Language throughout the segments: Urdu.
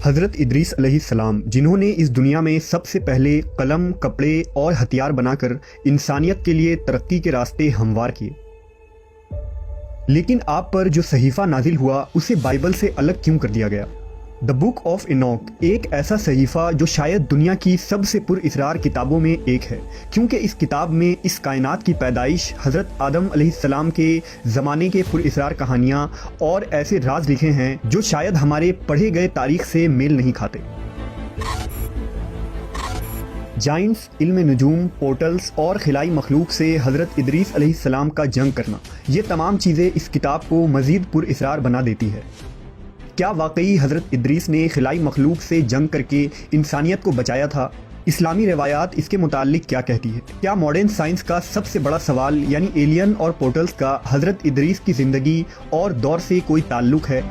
حضرت ادریس علیہ السلام جنہوں نے اس دنیا میں سب سے پہلے قلم، کپڑے اور ہتھیار بنا کر انسانیت کے لیے ترقی کے راستے ہموار کیے، لیکن آپ پر جو صحیفہ نازل ہوا اسے بائبل سے الگ کیوں کر دیا گیا؟ دا بک آف اینوک ایک ایسا صحیفہ جو شاید دنیا کی سب سے پر اسرار کتابوں میں ایک ہے، کیونکہ اس کتاب میں اس کائنات کی پیدائش، حضرت آدم علیہ السلام کے زمانے کے پر اسرار کہانیاں اور ایسے راز لکھے ہیں جو شاید ہمارے پڑھے گئے تاریخ سے میل نہیں کھاتے۔ جائنٹس، علم نجوم، پورٹلز اور خلائی مخلوق سے حضرت ادریس علیہ السلام کا جنگ کرنا، یہ تمام چیزیں اس کتاب کو مزید پر اسرار بنا دیتی ہے۔ کیا واقعی حضرت ادریس نے خلائی مخلوق سے جنگ کر کے انسانیت کو بچایا تھا؟ اسلامی روایات اس کے متعلق کیا کہتی ہے؟ کیا ماڈرن سائنس کا سب سے بڑا سوال یعنی ایلین اور پورٹلز کا حضرت ادریس کی زندگی اور دور سے کوئی تعلق ہے؟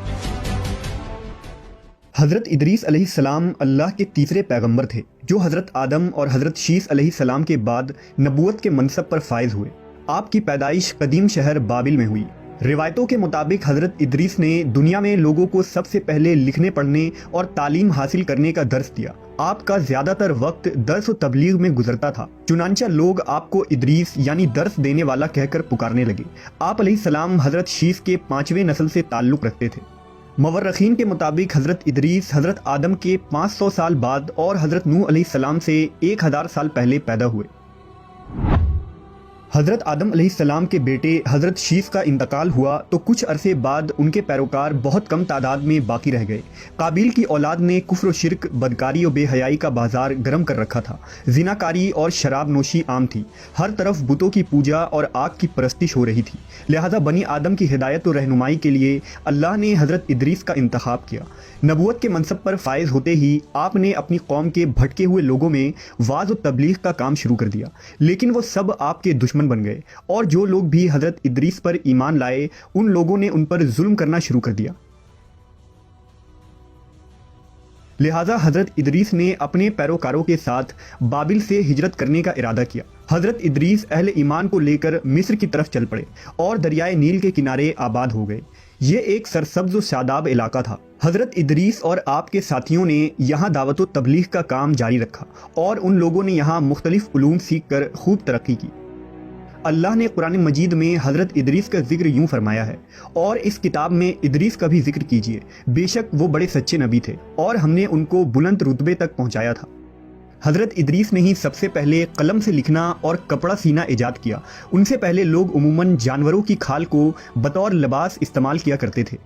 حضرت ادریس علیہ السلام اللہ کے تیسرے پیغمبر تھے جو حضرت آدم اور حضرت شیس علیہ السلام کے بعد نبوت کے منصب پر فائز ہوئے۔ آپ کی پیدائش قدیم شہر بابل میں ہوئی۔ روایتوں کے مطابق حضرت ادریس نے دنیا میں لوگوں کو سب سے پہلے لکھنے پڑھنے اور تعلیم حاصل کرنے کا درس دیا۔ آپ کا زیادہ تر وقت درس و تبلیغ میں گزرتا تھا، چنانچہ لوگ آپ کو ادریس یعنی درس دینے والا کہہ کر پکارنے لگے۔ آپ علیہ السلام حضرت شیس کے 5ویں نسل سے تعلق رکھتے تھے۔ مورخین کے مطابق حضرت ادریس حضرت آدم کے 500 سال بعد اور حضرت نوح علیہ السلام سے 1000 سال پہلے پیدا ہوئے۔ حضرت آدم علیہ السلام کے بیٹے حضرت شیس کا انتقال ہوا تو کچھ عرصے بعد ان کے پیروکار بہت کم تعداد میں باقی رہ گئے۔ قابیل کی اولاد نے کفر و شرک، بدکاری و بے حیائی کا بازار گرم کر رکھا تھا۔ زناکاری اور شراب نوشی عام تھی۔ ہر طرف بتوں کی پوجا اور آگ کی پرستش ہو رہی تھی۔ لہذا بنی آدم کی ہدایت و رہنمائی کے لیے اللہ نے حضرت ادریس کا انتخاب کیا۔ نبوت کے منصب پر فائز ہوتے ہی آپ نے اپنی قوم کے بھٹکے ہوئے لوگوں میں وعظ و تبلیغ کا کام شروع کر دیا، لیکن وہ سب آپ کے دشمن بن گئے، اور جو لوگ بھی حضرت ادریس پر ایمان لائے ان لوگوں نے ان پر ظلم کرنا شروع کر دیا۔ لہذا حضرت ادریس نے اپنے پیروکاروں کے ساتھ بابل سے ہجرت کرنے کا ارادہ کیا۔ حضرت ادریس اہل ایمان کو لے کر مصر کی طرف چل پڑے اور دریائے نیل کے کنارے آباد ہو گئے۔ یہ ایک سرسبز و شاداب علاقہ تھا۔ حضرت ادریس اور آپ کے ساتھیوں نے یہاں دعوت و تبلیغ کا کام جاری رکھا اور ان لوگوں نے یہاں مختلف علوم سیکھ کر خوب ترقی کی۔ اللہ نے قرآن مجید میں حضرت ادریس کا ذکر یوں فرمایا ہے، اور اس کتاب میں ادریس کا بھی ذکر کیجیے، بے شک وہ بڑے سچے نبی تھے اور ہم نے ان کو بلند رتبے تک پہنچایا تھا۔ حضرت ادریس نے ہی سب سے پہلے قلم سے لکھنا اور کپڑا سینا ایجاد کیا۔ ان سے پہلے لوگ عموماً جانوروں کی کھال کو بطور لباس استعمال کیا کرتے تھے۔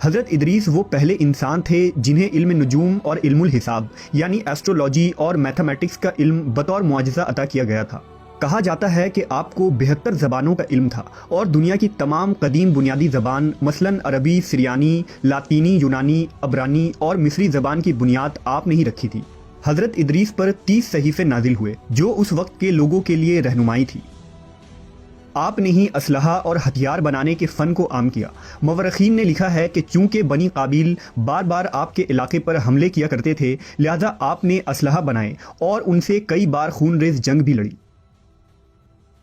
حضرت ادریس وہ پہلے انسان تھے جنہیں علم نجوم اور علم الحساب یعنی ایسٹرولوجی اور میتھمیٹکس کا علم بطور معجزہ عطا کیا گیا تھا۔ کہا جاتا ہے کہ آپ کو 72 زبانوں کا علم تھا اور دنیا کی تمام قدیم بنیادی زبان مثلاً عربی، سریانی، لاطینی، یونانی، عبرانی اور مصری زبان کی بنیاد آپ نے ہی رکھی تھی۔ حضرت ادریس پر 30 صحیفے نازل ہوئے جو اس وقت کے لوگوں کے لیے رہنمائی تھی۔ آپ نے ہی اسلحہ اور ہتھیار بنانے کے فن کو عام کیا۔ مورخین نے لکھا ہے کہ چونکہ بنی قابیل بار بار آپ کے علاقے پر حملے کیا کرتے تھے، لہذا آپ نے اسلحہ بنائے اور ان سے کئی بار خون ریز جنگ بھی لڑی۔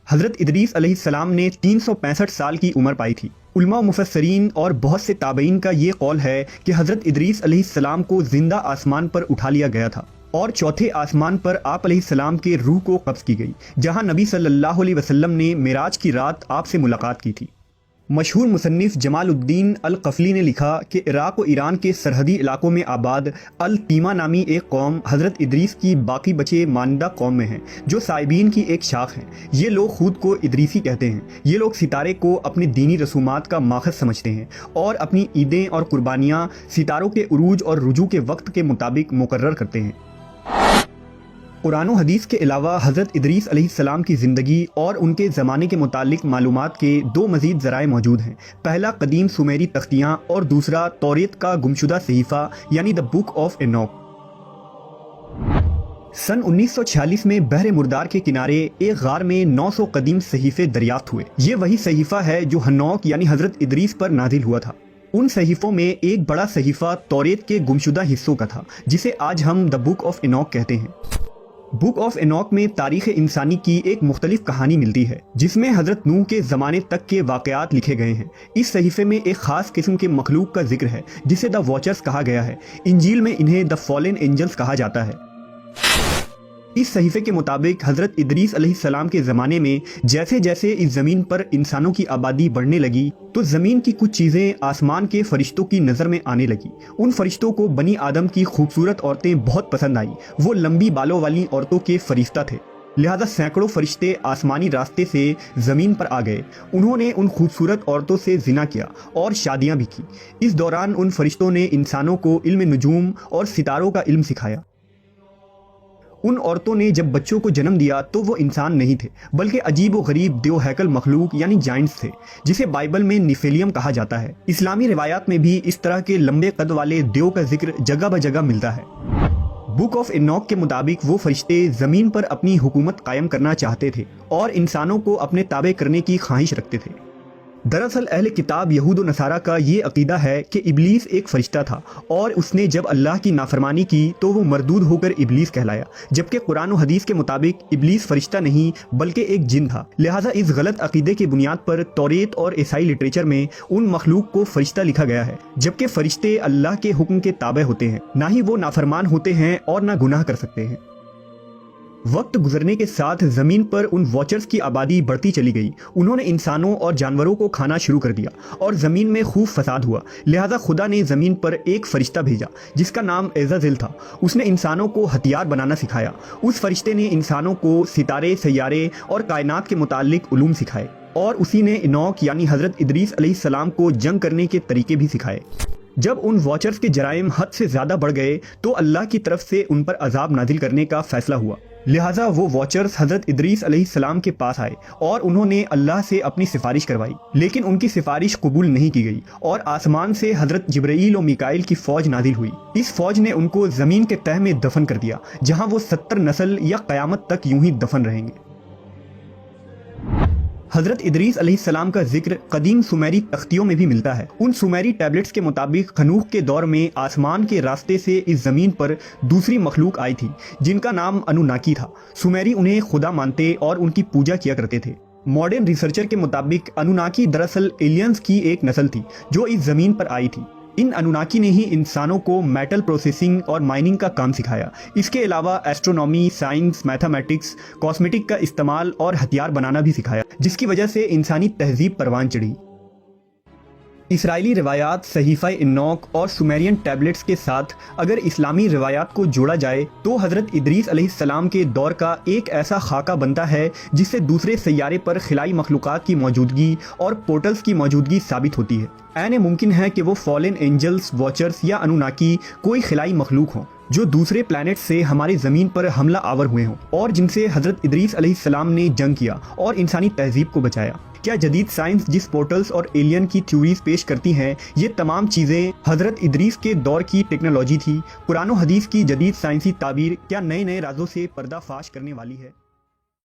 حضرت ادریس علیہ السلام نے 365 سال کی عمر پائی تھی۔ علماء و مفسرین اور بہت سے تابعین کا یہ قول ہے کہ حضرت ادریس علیہ السلام کو زندہ آسمان پر اٹھا لیا گیا تھا اور چوتھے آسمان پر آپ علیہ السلام کے روح کو قبض کی گئی، جہاں نبی صلی اللہ علیہ وسلم نے معراج کی رات آپ سے ملاقات کی تھی۔ مشہور مصنف جمال الدین القفلی نے لکھا کہ عراق و ایران کے سرحدی علاقوں میں آباد التیمہ نامی ایک قوم حضرت ادریس کی باقی بچے ماندہ قوم میں ہیں، جو سائبین کی ایک شاخ ہیں۔ یہ لوگ خود کو ادریسی کہتے ہیں۔ یہ لوگ ستارے کو اپنے دینی رسومات کا ماخذ سمجھتے ہیں اور اپنی عیدیں اور قربانیاں ستاروں کے عروج اور رجوع کے وقت کے مطابق مقرر کرتے ہیں۔ قرآن و حدیث کے علاوہ حضرت ادریس علیہ السلام کی زندگی اور ان کے زمانے کے متعلق معلومات کے 2 مزید ذرائع موجود ہیں۔ پہلا قدیم سومیری تختیاں اور دوسرا توریت کا گمشدہ صحیفہ یعنی دا بک آف اینوک۔ سن 1946 میں بحر مردار کے کنارے ایک غار میں 900 قدیم صحیفے دریافت ہوئے۔ یہ وہی صحیفہ ہے جو ہنوک یعنی حضرت ادریس پر نازل ہوا تھا۔ ان صحیفوں میں ایک بڑا صحیفہ توریت کے گمشدہ حصوں کا تھا، جسے آج ہم دا بک آف اینوک کہتے ہیں۔ بک آف اینوک میں تاریخ انسانی کی ایک مختلف کہانی ملتی ہے جس میں حضرت نوح کے زمانے تک کے واقعات لکھے گئے ہیں۔ اس صحیفے میں ایک خاص قسم کے مخلوق کا ذکر ہے جسے دا واچرز کہا گیا ہے۔ انجیل میں انہیں دا فالن اینجلز کہا جاتا ہے۔ اس صحیفے کے مطابق حضرت ادریس علیہ السلام کے زمانے میں جیسے جیسے اس زمین پر انسانوں کی آبادی بڑھنے لگی تو زمین کی کچھ چیزیں آسمان کے فرشتوں کی نظر میں آنے لگی۔ ان فرشتوں کو بنی آدم کی خوبصورت عورتیں بہت پسند آئیں۔ وہ لمبی بالوں والی عورتوں کے فرشتہ تھے، لہذا سینکڑوں فرشتے آسمانی راستے سے زمین پر آ گئے۔ انہوں نے ان خوبصورت عورتوں سے زنا کیا اور شادیاں بھی کی۔ اس دوران ان فرشتوں نے انسانوں کو علم نجوم اور ستاروں کا علم سکھایا۔ ان عورتوں نے جب بچوں کو جنم دیا تو وہ انسان نہیں تھے بلکہ عجیب و غریب دیو ہیکل مخلوق یعنی جائنٹس تھے، جسے بائبل میں نیفیلیم کہا جاتا ہے۔ اسلامی روایات میں بھی اس طرح کے لمبے قد والے دیو کا ذکر جگہ بجگہ ملتا ہے۔ بک آف اینوک کے مطابق وہ فرشتے زمین پر اپنی حکومت قائم کرنا چاہتے تھے اور انسانوں کو اپنے تابع کرنے کی خواہش رکھتے تھے۔ دراصل اہل کتاب یہود و نصارہ کا یہ عقیدہ ہے کہ ابلیس ایک فرشتہ تھا اور اس نے جب اللہ کی نافرمانی کی تو وہ مردود ہو کر ابلیس کہلایا، جبکہ قرآن و حدیث کے مطابق ابلیس فرشتہ نہیں بلکہ ایک جن تھا۔ لہٰذا اس غلط عقیدے کی بنیاد پر توریت اور عیسائی لٹریچر میں ان مخلوق کو فرشتہ لکھا گیا ہے، جبکہ فرشتے اللہ کے حکم کے تابع ہوتے ہیں، نہ ہی وہ نافرمان ہوتے ہیں اور نہ گناہ کر سکتے ہیں۔ وقت گزرنے کے ساتھ زمین پر ان واچرز کی آبادی بڑھتی چلی گئی۔ انہوں نے انسانوں اور جانوروں کو کھانا شروع کر دیا اور زمین میں خوب فساد ہوا۔ لہٰذا خدا نے زمین پر ایک فرشتہ بھیجا جس کا نام عزازیل تھا۔ اس نے انسانوں کو ہتھیار بنانا سکھایا۔ اس فرشتے نے انسانوں کو ستارے، سیارے اور کائنات کے متعلق علوم سکھائے، اور اسی نے اینوک یعنی حضرت ادریس علیہ السلام کو جنگ کرنے کے طریقے بھی سکھائے۔ جب ان واچرز کے جرائم حد سے زیادہ بڑھ گئے تو اللہ کی طرف سے ان پر عذاب نازل کرنے کا فیصلہ ہوا۔ لہٰذا وہ واچرز حضرت ادریس علیہ السلام کے پاس آئے اور انہوں نے اللہ سے اپنی سفارش کروائی، لیکن ان کی سفارش قبول نہیں کی گئی اور آسمان سے حضرت جبرائیل و میکائیل کی فوج نازل ہوئی۔ اس فوج نے ان کو زمین کے تہہ میں دفن کر دیا، جہاں وہ 70 نسل یا قیامت تک یوں ہی دفن رہیں گے۔ حضرت ادریس علیہ السلام کا ذکر قدیم سومیری تختیوں میں بھی ملتا ہے۔ ان سومیری ٹیبلٹس کے مطابق خنوخ کے دور میں آسمان کے راستے سے اس زمین پر دوسری مخلوق آئی تھی جن کا نام انوناکی تھا۔ سومیری انہیں خدا مانتے اور ان کی پوجا کیا کرتے تھے۔ ماڈرن ریسرچر کے مطابق انوناکی دراصل ایلینز کی ایک نسل تھی جو اس زمین پر آئی تھی۔ ان انوناکی نے ہی انسانوں کو میٹل پروسیسنگ اور مائننگ کا کام سکھایا۔ اس کے علاوہ ایسٹرونومی، سائنس، میتھمیٹکس، کاسمیٹک کا استعمال اور ہتھیار بنانا بھی سکھایا، جس کی وجہ سے انسانی تہذیب پروان چڑھی۔ اسرائیلی روایات، صحیفہ اینوک اور سومیرین ٹیبلٹس کے ساتھ اگر اسلامی روایات کو جوڑا جائے تو حضرت ادریس علیہ السلام کے دور کا ایک ایسا خاکہ بنتا ہے جس سے دوسرے سیارے پر خلائی مخلوقات کی موجودگی اور پورٹلز کی موجودگی ثابت ہوتی ہے۔ عین ممکن ہے کہ وہ فالن اینجلز، واچرز یا انوناکی کوئی خلائی مخلوق ہوں جو دوسرے پلانٹ سے ہماری زمین پر حملہ آور ہوئے ہوں اور جن سے حضرت ادریس علیہ السلام نے جنگ کیا اور انسانی تہذیب کو بچایا۔ کیا جدید سائنس جس پورٹلز اور ایلین کی تھیوریز پیش کرتی ہیں، یہ تمام چیزیں حضرت ادریس کے دور کی ٹیکنالوجی تھی؟ قرآن و حدیث کی جدید سائنسی تعبیر کیا نئے نئے رازوں سے پردہ فاش کرنے والی ہے؟